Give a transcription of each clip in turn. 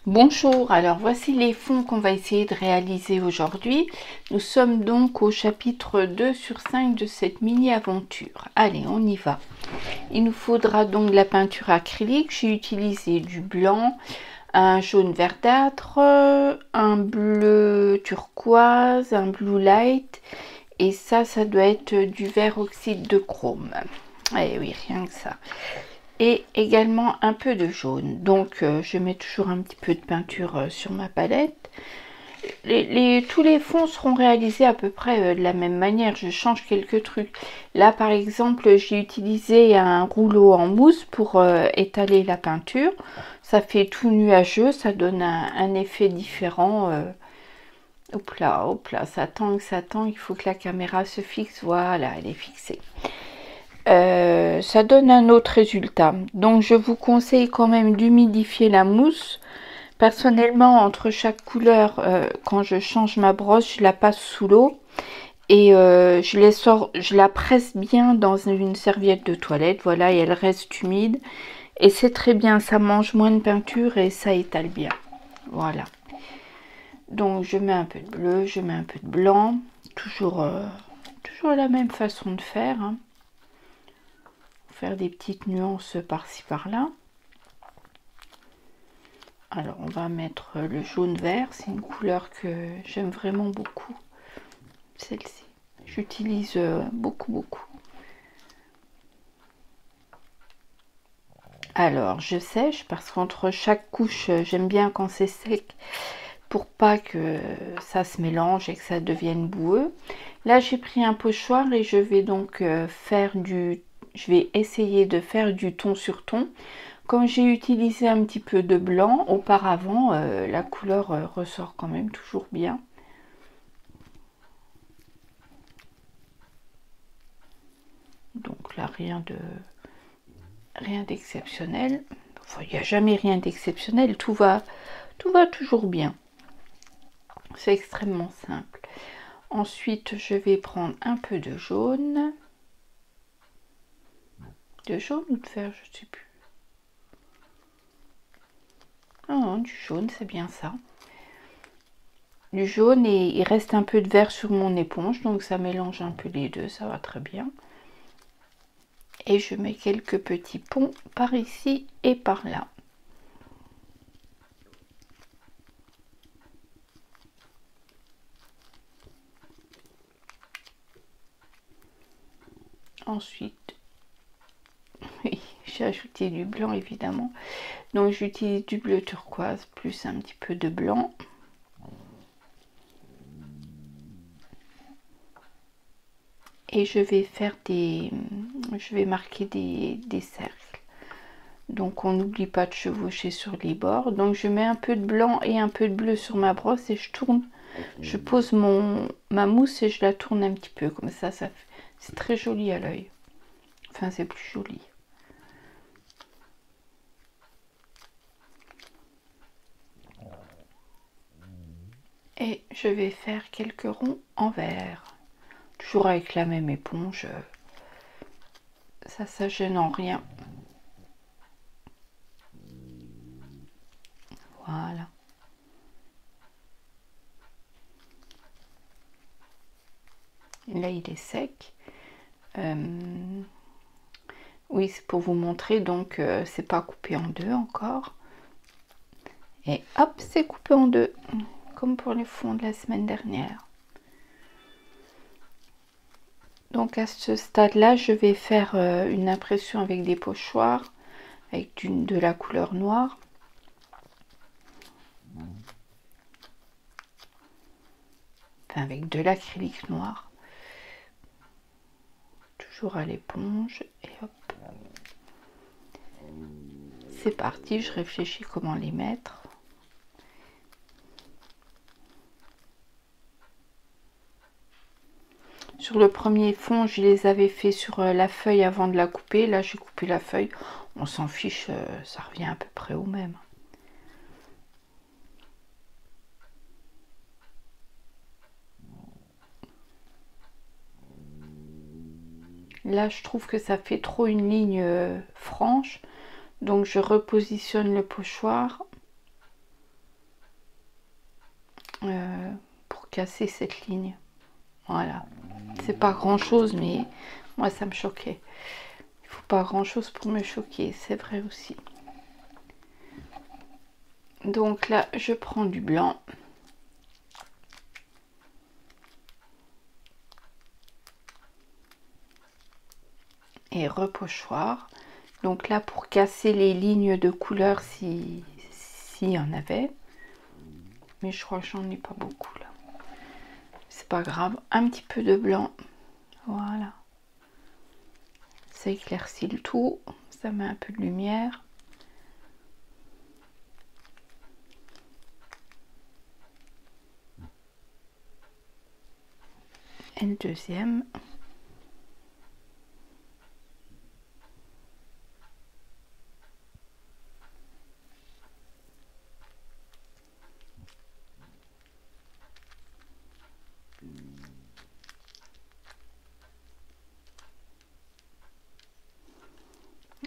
Bonjour, alors voici les fonds qu'on va essayer de réaliser aujourd'hui. Nous sommes donc au chapitre 2 sur 5 de cette mini-aventure. Allez, on y va. Il nous faudra donc de la peinture acrylique. J'ai utilisé du blanc, un jaune verdâtre, un bleu turquoise, un blue light. Et ça doit être du vert oxyde de chrome. Eh oui, rien que ça. Et également un peu de jaune. Donc je mets toujours un petit peu de peinture sur ma palette. Tous les fonds seront réalisés à peu près de la même manière. Je change quelques trucs. Là par exemple j'ai utilisé un rouleau en mousse pour étaler la peinture. Ça fait tout nuageux, ça donne un effet différent. Hop là, ça tend, il faut que la caméra se fixe. Voilà, elle est fixée. Ça donne un autre résultat. Donc je vous conseille quand même d'humidifier la mousse. Personnellement, entre chaque couleur, quand je change ma brosse, je la passe sous l'eau et je la presse bien dans une serviette de toilette. Voilà, et elle reste humide. Et c'est très bien, ça mange moins de peinture et ça étale bien. Voilà. Donc je mets un peu de bleu, je mets un peu de blanc. Toujours la même façon de faire, hein. Faire des petites nuances par-ci par-là. Alors on va mettre le jaune vert, c'est une couleur que j'aime vraiment beaucoup, celle-ci. J'utilise beaucoup. Alors je sèche parce qu'entre chaque couche, j'aime bien quand c'est sec pour pas que ça se mélange et que ça devienne boueux. Là j'ai pris un pochoir et je vais donc je vais essayer de faire du ton sur ton. Comme j'ai utilisé un petit peu de blanc auparavant, la couleur ressort quand même toujours bien. Donc là, rien d'exceptionnel. Enfin, il n'y a jamais rien d'exceptionnel, tout va toujours bien. C'est extrêmement simple. Ensuite, je vais prendre un peu de jaune. De jaune ou de vert, je ne sais plus. Non, du jaune, c'est bien ça. Du jaune et il reste un peu de vert sur mon éponge, donc ça mélange un peu les deux, ça va très bien. Et je mets quelques petits ponts par ici et par là. Ensuite, oui, j'ai ajouté du blanc évidemment. Donc j'utilise du bleu turquoise plus un petit peu de blanc. Et je vais marquer des cercles. Donc on n'oublie pas de chevaucher sur les bords. Donc je mets un peu de blanc et un peu de bleu sur ma brosse et je tourne. Je pose ma mousse et je la tourne un petit peu comme ça. C'est très joli à l'œil. Enfin c'est plus joli. Et je vais faire quelques ronds en vert. Toujours avec la même éponge. Ça gêne en rien. Voilà. Là il est sec. Oui, c'est pour vous montrer, donc c'est pas coupé en deux encore. Et hop, c'est coupé en deux, comme pour les fonds de la semaine dernière. Donc à ce stade-là, je vais faire une impression avec des pochoirs, avec de la couleur noire. Enfin, avec de l'acrylique noir. Toujours à l'éponge, et hop. C'est parti, je réfléchis comment les mettre. Sur le premier fond, je les avais fait sur la feuille avant de la couper. Là, j'ai coupé la feuille. On s'en fiche, ça revient à peu près au même. Là, je trouve que ça fait trop une ligne franche. Donc, je repositionne le pochoir. pour casser cette ligne. Voilà, c'est pas grand chose, mais moi ça me choquait. Il faut pas grand chose pour me choquer, c'est vrai aussi. Donc là je prends du blanc. Et repochoir. Donc là pour casser les lignes de couleur s'il y en avait. Mais je crois que j'en ai pas beaucoup là. C'est pas grave. Un petit peu de blanc. Voilà. Ça éclaircit le tout. Ça met un peu de lumière. Et le deuxième.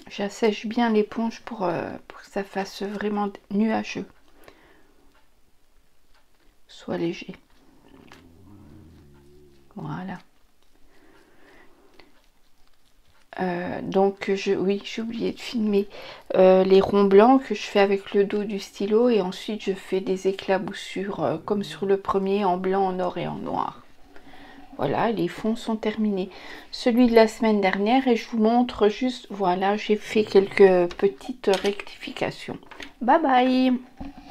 J'assèche bien l'éponge pour que ça fasse vraiment nuageux. Soit léger. Voilà. Donc oui, j'ai oublié de filmer les ronds blancs que je fais avec le dos du stylo, et ensuite je fais des éclaboussures comme sur le premier, en blanc, en or et en noir. Voilà, les fonds sont terminés. Celui de la semaine dernière, et je vous montre juste, voilà, j'ai fait quelques petites rectifications. Bye bye!